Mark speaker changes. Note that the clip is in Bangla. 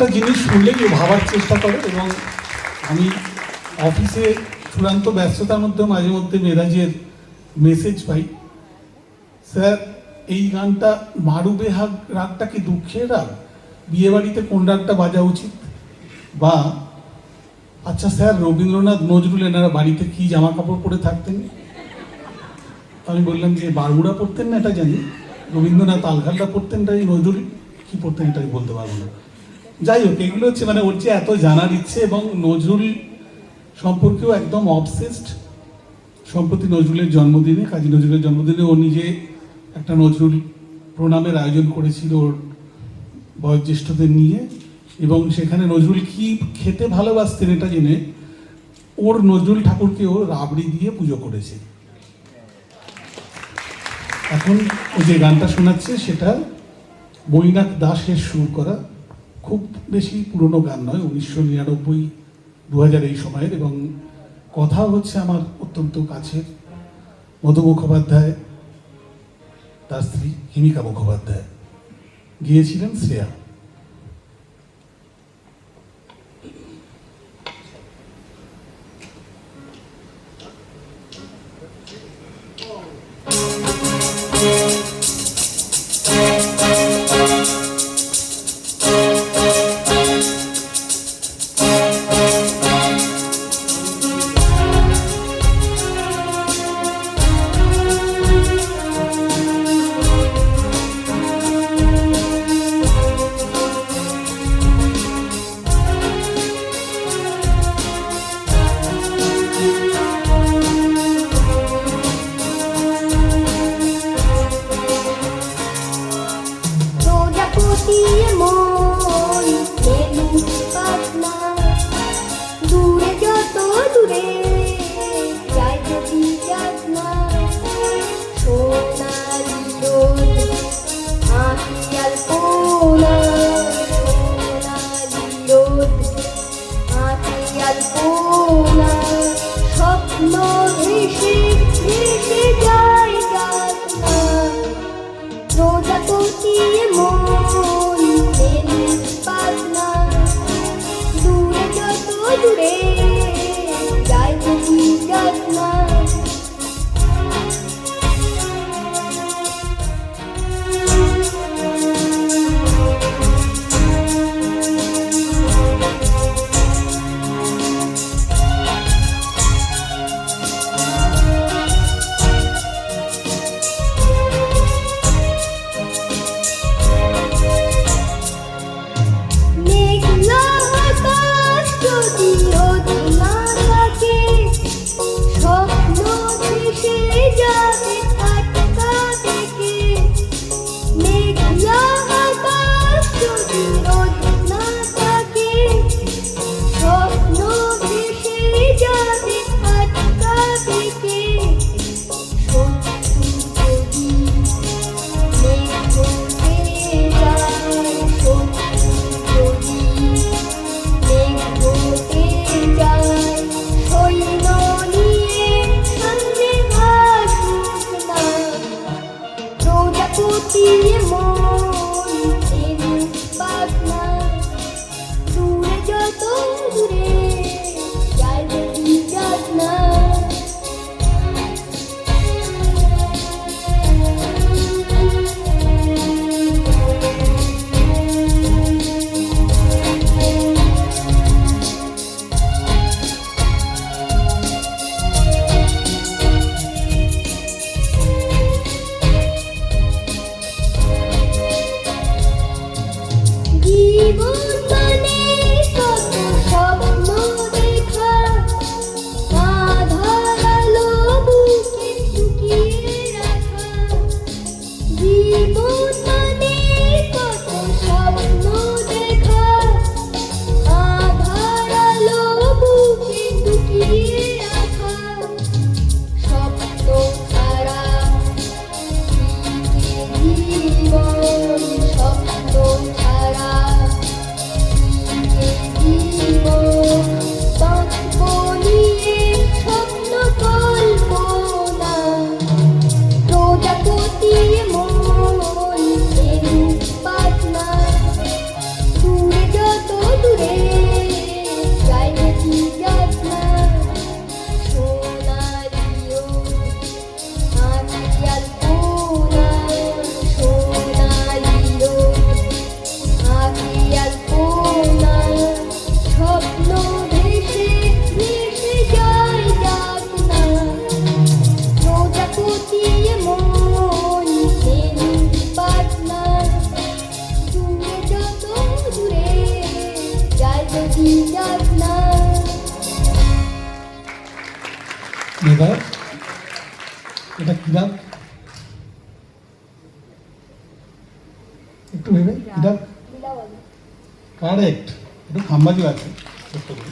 Speaker 1: একটা জিনিস শুনলে কেউ ভাবার চেষ্টা করে, এবং আমি অফিসে চূড়ান্ত ব্যস্ততার মধ্যে মাঝে মধ্যে মেরাজের মেসেজ পাই, স্যার এই গানটা মারুবে রাগটা কি দুঃখের রাগ, বিয়ে বাড়িতে কোন রাগটা বাজা উচিত, বা আচ্ছা স্যার রবীন্দ্রনাথ নজরুল এনারা বাড়িতে কি জামা কাপড় পরে থাকতেন। আমি বললাম যে বারমুড়া পরতেন না এটা জানি, রবীন্দ্রনাথ আলঘাল্লা পরতেন, তাই নজরুল কি পড়তেন এটা আমি বলতে পারবো না। যাই হোক, এগুলো হচ্ছে মানে ওর যে এত জানার ইচ্ছে, এবং নজরুল সম্পর্কেও একদম অবসেসড। সম্প্রতি নজরুলের জন্মদিনে, কাজী নজরুলের জন্মদিনে ও নিজে একটা নজরুল প্রণামের আয়োজন করেছিল ওর বয়োজ্যেষ্ঠদের নিয়ে, এবং সেখানে নজরুল কি খেতে ভালোবাসতেন এটা জেনে ওর নজরুল ঠাকুরকে ও রাবড়ি দিয়ে পুজো করেছে। এখন ও যে গানটা শোনাচ্ছে সেটা বৈনাক দাসের সুর করা, খুব বেশি পুরনো গান নয়, 1999 2000 এই সময়ের, এবং কথা হচ্ছে আমার অত্যন্ত কাছের মধু মুখোপাধ্যায়, তার স্ত্রী হিমিকা মুখোপাধ্যায়, গিয়েছিলেন শ্রেয়া। এবার এটা কি ডাক? একটু ভেবে কি ডাক? কারেক্ট। একটু খাম্বাজি আছে ছোট্ট করে।